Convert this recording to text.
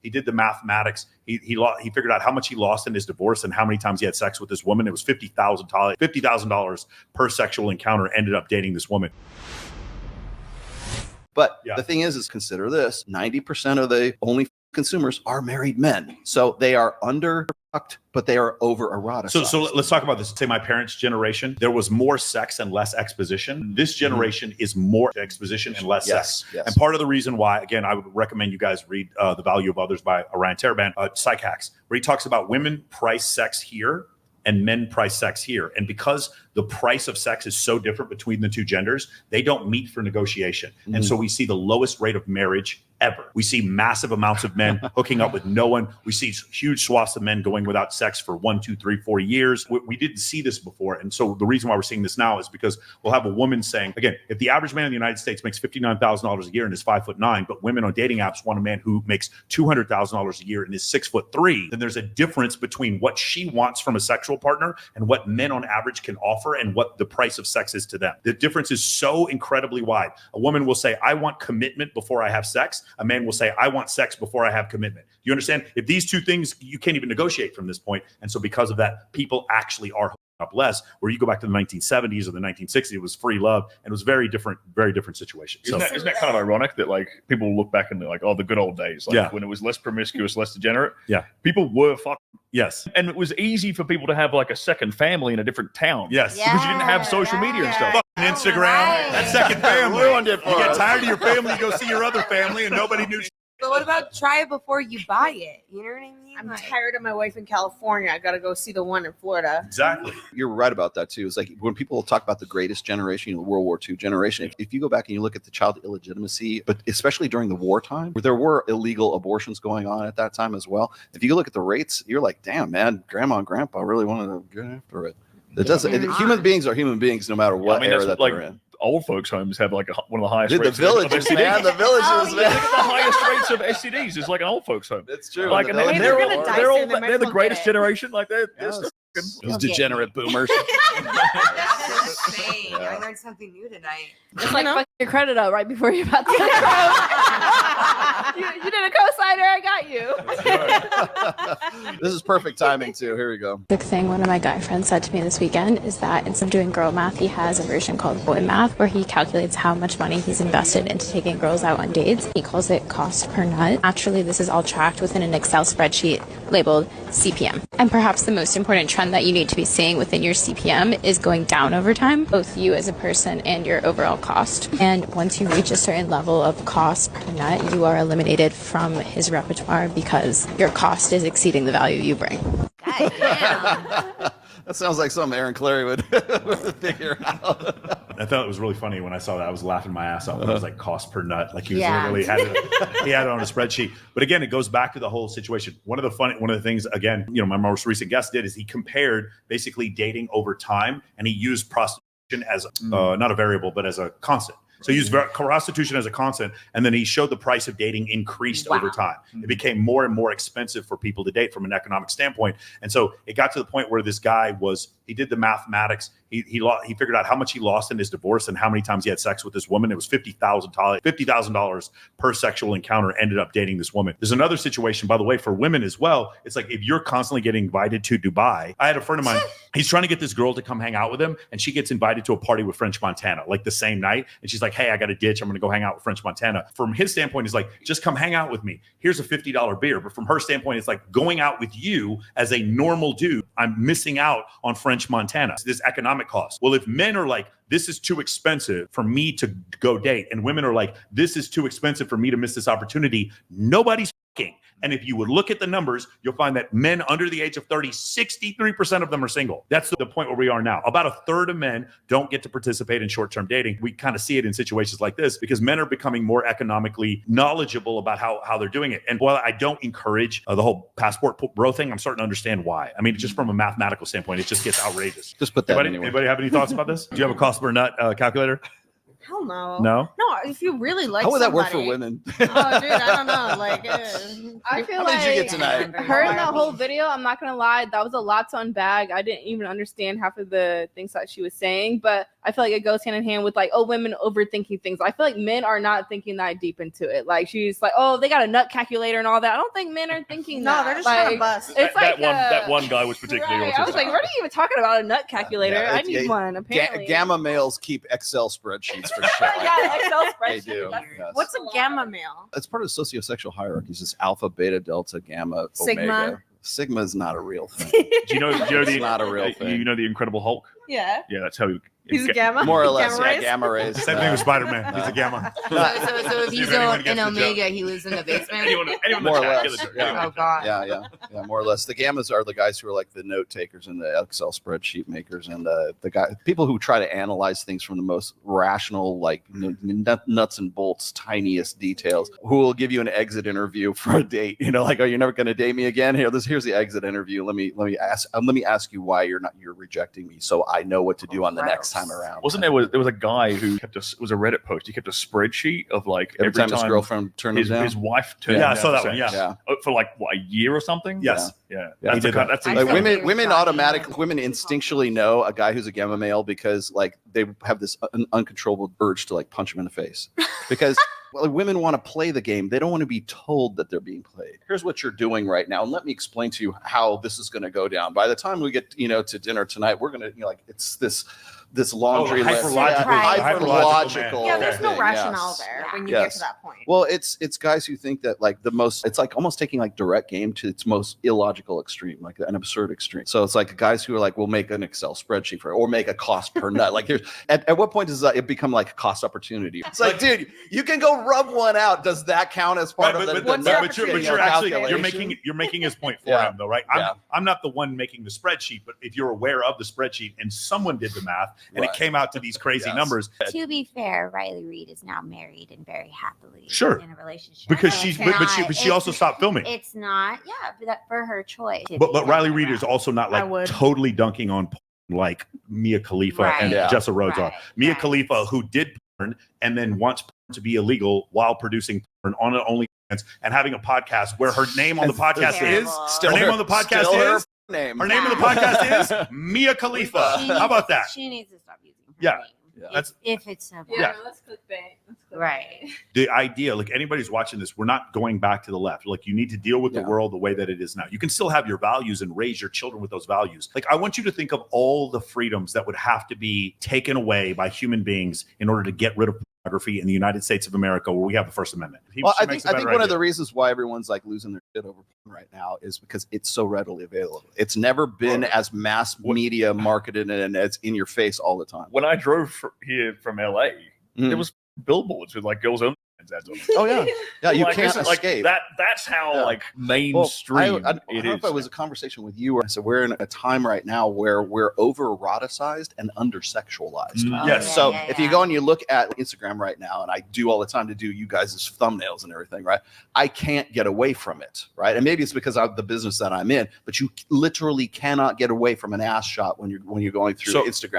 He did the mathematics. He figured out how much he lost in his divorce and how many times he had sex with this woman. It was $50,000 per sexual encounter. Ended up dating this woman. But the thing is consider this: 90% of the only consumers are married men, so they are underfucked, but they are over eroticized. So let's talk about this. Say my parents' generation, there was more sex and less exposition. This generation is more exposition and less sex. Yes. And part of the reason why, again, I would recommend you guys read The Value of Others by Ryan Teraband, Psych Hacks, where he talks about women price sex here and men price sex here. And because the price of sex is so different between the two genders, they don't meet for negotiation. And so we see the lowest rate of marriage ever. We see massive amounts of men hooking up with no one. We see huge swaths of men going without sex for 1, 2, 3, 4 years. We didn't see this before. And so the reason why we're seeing this now is because we'll have a woman saying, again, if the average man in the United States makes $59,000 a year and is 5'9", but women on dating apps want a man who makes $200,000 a year and is 6'3", then there's a difference between what she wants from a sexual partner and what men on average can offer and what the price of sex is to them. The difference is so incredibly wide. A woman will say, I want commitment before I have sex. A man will say, I want sex before I have commitment. Do you understand? If these two things, you can't even negotiate from this point. And so because of that, people actually are hooking up less. Where you go back to the 1970s or the 1960s, it was free love, and it was very different situations. Isn't that kind of ironic that like people look back and they're like, oh, the good old days, like when it was less promiscuous, less degenerate. Yeah, people were fucking. Yes. And it was easy for people to have like a second family in a different town. Yes. Because you didn't have social media and stuff. Instagram, that second family. Ruined it for you get us. tired of your family, you go see your other family, and nobody knew. But what about try it before you buy it? You know what I mean? I'm tired of my wife in California. I got to go see the one in Florida. Exactly. You're right about that too. It's like when people talk about the greatest generation, World War II generation, if you go back and you look at the child illegitimacy, but especially during the wartime, where there were illegal abortions going on at that time as well. If you look at the rates, you're like, damn, man, grandma and grandpa really wanted to get after it. It doesn't. Human beings are human beings, no matter what era that they're in. Old folks' homes have like one of the highest rates. The villages, man. The villages, man. Look at the highest rates of STDs. It's like an old folks' home. It's true. Like, and they're the greatest generation. Like they're those degenerate boomers. I learned something new tonight. It's like fuck your credit up right before you're about to you did a co-signer, I got you. This is perfect timing too. Here we go. Big thing one of my guy friends said to me this weekend is that instead of doing girl math, he has a version called boy math where he calculates how much money he's invested into taking girls out on dates. He calls it cost per nut. Naturally, this is all tracked within an Excel spreadsheet labeled CPM. And perhaps the most important trend that you need to be seeing within your CPM is going down over time, both you as a person and your overall cost. And once you reach a certain level of cost per nut, you are eliminated from his repertoire because your cost is exceeding the value you bring. God damn. That sounds like something Aaron Clary would figure out. I thought it was really funny when I saw that. I was laughing my ass off. It was like cost per nut. Like he was literally he had it on a spreadsheet. But again, it goes back to the whole situation. One of the things, again, my most recent guest did is he compared basically dating over time, and he used prostitution as not a variable, but as a constant. So he used prostitution as a constant, and then he showed the price of dating increased over time. It became more and more expensive for people to date from an economic standpoint. And so it got to the point where this guy he did the mathematics. He figured out how much he lost in his divorce and how many times he had sex with this woman. It was $50,000 per sexual encounter. Ended up dating this woman. There's another situation, by the way, for women as well. It's like if you're constantly getting invited to Dubai. I had a friend of mine. He's trying to get this girl to come hang out with him, and she gets invited to a party with French Montana like the same night, and she's like, hey, I got a ditch. I'm going to go hang out with French Montana. From his standpoint, he's like, just come hang out with me. Here's a $50 beer. But from her standpoint, it's like going out with you as a normal dude. I'm missing out on French Montana. This economic cost. Well, if men are like, this is too expensive for me to go date, and women are like, this is too expensive for me to miss this opportunity, nobody's fucking. And if you would look at the numbers, you'll find that men under the age of 30, 63% of them are single. That's the point where we are now. About a third of men don't get to participate in short-term dating. We kind of see it in situations like this because men are becoming more economically knowledgeable about how they're doing it. And while I don't encourage the whole passport bro thing, I'm starting to understand why. I mean, just from a mathematical standpoint, it just gets outrageous. Just put that Anybody have any thoughts about this? Do you have a cost per nut calculator? Hell no. No? No, if you really like How would that work for somebody- women? Oh, dude, I don't know. Like, I feel How many did you like get tonight? her in the whole video, I'm not gonna lie, that was a lot to unbag. I didn't even understand half of the things that she was saying, but I feel like it goes hand in hand with like, oh, women overthinking things. I feel like men are not thinking that deep into it. Like she's like, oh, they got a nut calculator and all that. I don't think men are thinking no, that. they're just like, trying to bust. It's like that one guy was particularly right. I was like, what are you even talking about? A nut calculator? Yeah, I need one. Apparently, Gamma males keep Excel spreadsheets for shit. Like yeah, Excel They spreadsheet. do. That's- Yes. What's a gamma male? It's part of the sociosexual hierarchies. It's alpha, beta, delta, gamma, Sigma? omega. Sigma is not a real thing. Do you know It's the not a real thing. you know the Incredible Hulk? Yeah. Yeah, that's how he He's a gamma. More or less, Gamma rays? gamma rays. Same thing with Spider-Man. He's a gamma. So if he's if anyone an gets the omega, he lives in the basement. anyone More or in the chat, less, get the- yeah. Oh god. Yeah, more or less. The gammas are the guys who are like the note takers and the Excel spreadsheet makers, and people who try to analyze things from the most rational, like nuts and bolts, tiniest details. Who will give you an exit interview for a date? You know, like, oh, you're never going to date me again. Here's the exit interview. Let me ask you why you're rejecting me, so I know what to do on the next time around. Wasn't there was a guy who kept it was a Reddit post. He kept a spreadsheet of like every time his girlfriend turned him down? his wife turned Yeah, him I saw down that one. Yeah. Yeah. for like what, a year or something. Yes. Yeah, Yeah, he that's a did kind. that. That's a I Like felt women, they were women trying automatically, to- women instinctually know a guy who's a gamma male because like they have this uncontrollable urge to like punch him in the face because well, women want to play the game. They don't want to be told that they're being played. Here's what you're doing right now, and let me explain to you how this is going to go down. By the time we get to dinner tonight, we're gonna like it's this laundry list. hyperlogical- Hyperlogical. Yeah, there's no thing, rationale yes. there when you Yes. get to that point. Well, it's guys who think that like it's like almost taking like direct game to its most illogical extreme, like an absurd extreme. So it's like guys who are like, we'll make an Excel spreadsheet for it, or make a cost per nut. Like here's at what point does it become like cost opportunity? It's like, dude, you can go rub one out. Does that count as part Right, of the but nut you're actually calculation? you're making his point for Yeah. him though, right? I'm not the one making the spreadsheet, but if you're aware of the spreadsheet and someone did the math and Right. it came out to these crazy Yes. numbers, To be fair, Riley Reid is now married and very happily Sure. in a relationship. because And she's it's but she not- also stopped filming. It's not, yeah, but that for her choice. But Riley Reid is also not I like would. totally dunking on porn like Mia Khalifa and Right. Jessa Rhodes are. Right. Mia Right. Khalifa, who did porn and then wants porn to be illegal while producing porn on an OnlyFans and having a podcast where her name on the podcast Terrible. is her name on the podcast Still her is name. her name on the podcast is Mia Khalifa. She How about that? She needs to stop using her Yeah. name. Yeah. That's- If it's so bad. Yeah, no, that's clickbait. That's clickbait. Right. The idea, like anybody's watching this, we're not going back to the left. Like you need to deal with the Yeah. world the way that it is now. You can still have your values and raise your children with those values. Like I want you to think of all the freedoms that would have to be taken away by human beings in order to get rid of pornography in the United States of America, where we have the First Amendment. Well, She I makes think a better one of idea. the reasons why everyone's like losing their shit over porn right now is because it's so readily available. It's never been as mass media marketed and as in your face all the time. When I drove here from LA, there was billboards with like girls' only ads on them. Oh yeah, yeah. You Like, can't this is, like, escape. that's how Yeah. like Well, mainstream I don't it know is. if it was a conversation with you. Or I said we're in a time right now where we're over eroticized and under sexualized. Mm, Oh, yes. yeah, So yeah, if yeah. you go and you look at Instagram right now, and I do all the time to do you guys' thumbnails and everything, right? I can't get away from it, right? And maybe it's because of the business that I'm in, but you literally cannot get away from an ass shot when you're going through So- Instagram.